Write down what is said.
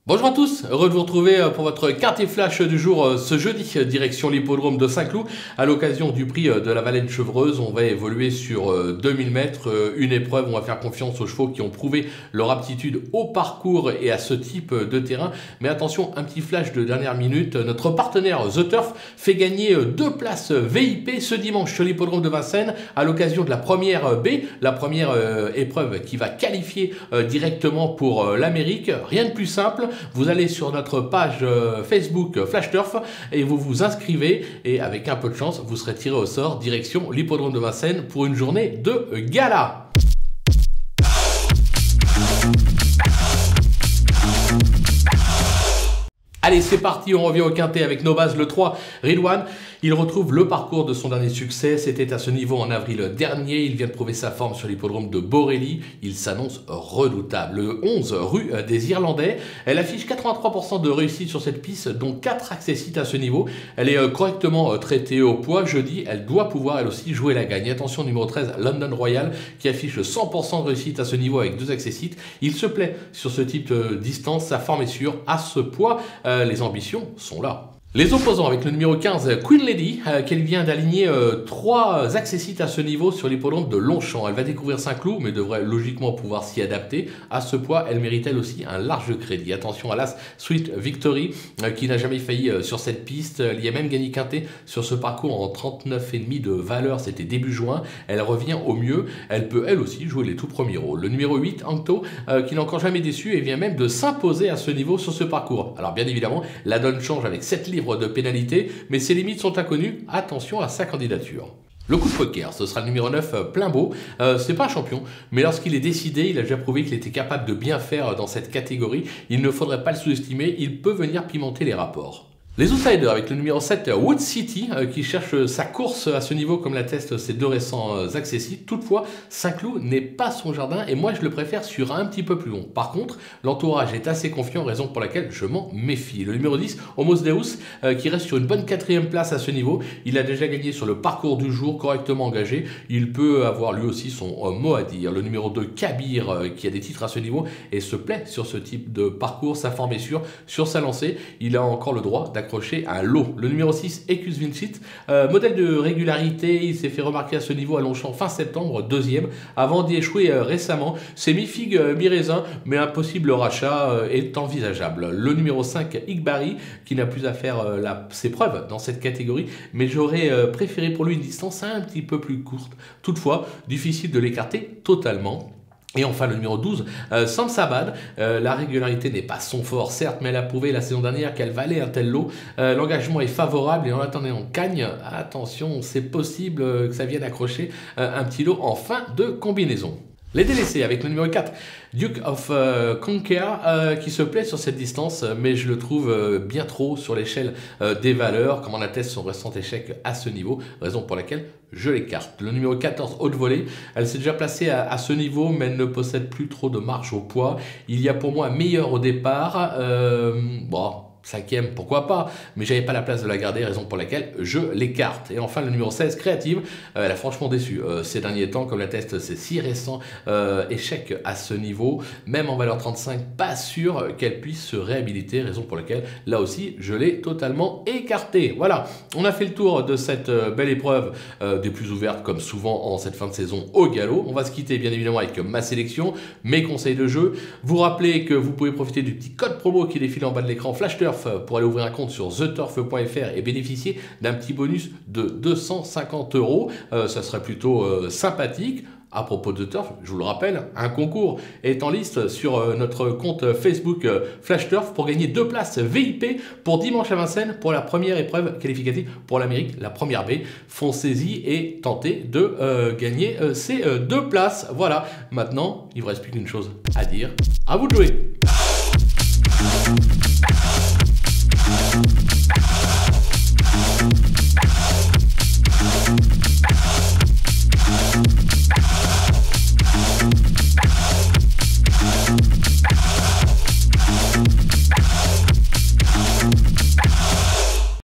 Bonjour à tous, heureux de vous retrouver pour votre quartier flash du jour ce jeudi, direction l'hippodrome de Saint-Cloud. À l'occasion du prix de la Valette Chevreuse, on va évoluer sur 2000 mètres, une épreuve, on va faire confiance aux chevaux qui ont prouvé leur aptitude au parcours et à ce type de terrain. Mais attention, un petit flash de dernière minute, notre partenaire The Turf fait gagner 2 places VIP ce dimanche sur l'hippodrome de Vincennes à l'occasion de la première B, la première épreuve qui va qualifier directement pour l'Amérique. Rien de plus simple. Vous allez sur notre page Facebook Flash Turf et vous vous inscrivez et avec un peu de chance, vous serez tiré au sort direction l'hippodrome de Vincennes pour une journée de gala. Allez, c'est parti, on revient au quintet avec nos bases, le 3, Ridwan. Il retrouve le parcours de son dernier succès, c'était à ce niveau en avril dernier. Il vient de prouver sa forme sur l'hippodrome de Borelli. Il s'annonce redoutable. Le 11, rue des Irlandais. Elle affiche 83% de réussite sur cette piste, dont 4 accessites à ce niveau. Elle est correctement traitée au poids. Jeudi, elle doit pouvoir elle aussi jouer la gagne. Attention, numéro 13, London Royal, qui affiche 100% de réussite à ce niveau avec 2 accessites. Il se plaît sur ce type de distance, sa forme est sûre. À ce poids, les ambitions sont là. Les opposants avec le numéro 15, Queen Lady, qu'elle vient d'aligner 3 accessites à ce niveau sur l'hippodrome de Longchamp. Elle va découvrir Saint-Cloud, mais devrait logiquement pouvoir s'y adapter. À ce poids, elle mérite elle aussi un large crédit. Attention à l'As Sweet Victory, qui n'a jamais failli sur cette piste. Elle y a même gagné quintet sur ce parcours en 39,5 de valeur. C'était début juin. Elle revient au mieux. Elle peut elle aussi jouer les tout premiers rôles. Le numéro 8, Ancto, qui n'a encore jamais déçu et vient même de s'imposer à ce niveau sur ce parcours. Alors bien évidemment, la donne change avec 7 livres de pénalité, mais ses limites sont inconnues. Attention à sa candidature. Le coup de poker, ce sera le numéro 9, Plein-Beau. C'est pas un champion, mais lorsqu'il est décidé, il a déjà prouvé qu'il était capable de bien faire dans cette catégorie. Il ne faudrait pas le sous-estimer, il peut venir pimenter les rapports. Les outsiders avec le numéro 7, Wood City, qui cherche sa course à ce niveau comme l'attestent ses 2 récents accessites. Toutefois, Saint-Cloud n'est pas son jardin et moi je le préfère sur un petit peu plus long. Par contre, l'entourage est assez confiant, raison pour laquelle je m'en méfie. Le numéro 10, Homos Deus, qui reste sur une bonne 4e place à ce niveau. Il a déjà gagné sur le parcours du jour, correctement engagé. Il peut avoir lui aussi son mot à dire. Le numéro 2, Kabir, qui a des titres à ce niveau et se plaît sur ce type de parcours. Sa forme est sûre sur sa lancée. Il a encore le droit d'accrocher un lot. Le numéro 6, Ecus Vincit, modèle de régularité, il s'est fait remarquer à ce niveau à Longchamp fin septembre, 2e, avant d'y échouer récemment. C'est mi-figue, mi-raisin, mais un possible rachat est envisageable. Le numéro 5, Igbari, qui n'a plus à faire ses preuves dans cette catégorie, mais j'aurais préféré pour lui une distance un petit peu plus courte. Toutefois, difficile de l'écarter totalement. Et enfin le numéro 12, Samsabad, la régularité n'est pas son fort certes, mais elle a prouvé la saison dernière qu'elle valait un tel lot. L'engagement est favorable et en attendant on cagne, attention, c'est possible que ça vienne accrocher un petit lot en fin de combinaison. Les délaissés avec le numéro 4, Duke of Conquer, qui se plaît sur cette distance, mais je le trouve bien trop sur l'échelle des valeurs, comme en atteste son récent échec à ce niveau, raison pour laquelle je l'écarte. Le numéro 14, Haute Volée, elle s'est déjà placée à ce niveau, mais elle ne possède plus trop de marge au poids. Il y a pour moi meilleur au départ, bon... 5e, pourquoi pas, mais j'avais pas la place de la garder, raison pour laquelle je l'écarte. Et enfin le numéro 16, Créative, elle a franchement déçu ces derniers temps, comme l'attestent ses 6 récents échecs à ce niveau, même en valeur 35, pas sûr qu'elle puisse se réhabiliter, raison pour laquelle là aussi je l'ai totalement écarté. Voilà, on a fait le tour de cette belle épreuve des plus ouvertes comme souvent en cette fin de saison au galop. On va se quitter bien évidemment avec ma sélection, mes conseils de jeu. Vous rappelez que vous pouvez profiter du petit code promo qui défile en bas de l'écran, Flash Turf, pour aller ouvrir un compte sur theturf.fr et bénéficier d'un petit bonus de 250 €. Ça serait plutôt sympathique. À propos de Turf, je vous le rappelle, un concours est en liste sur notre compte Facebook Flash Turf pour gagner 2 places VIP pour dimanche à Vincennes pour la première épreuve qualificative pour l'Amérique, la première B. Foncez-y et tentez de gagner ces 2 places. Voilà, maintenant, il ne vous reste plus qu'une chose à dire. À vous de jouer!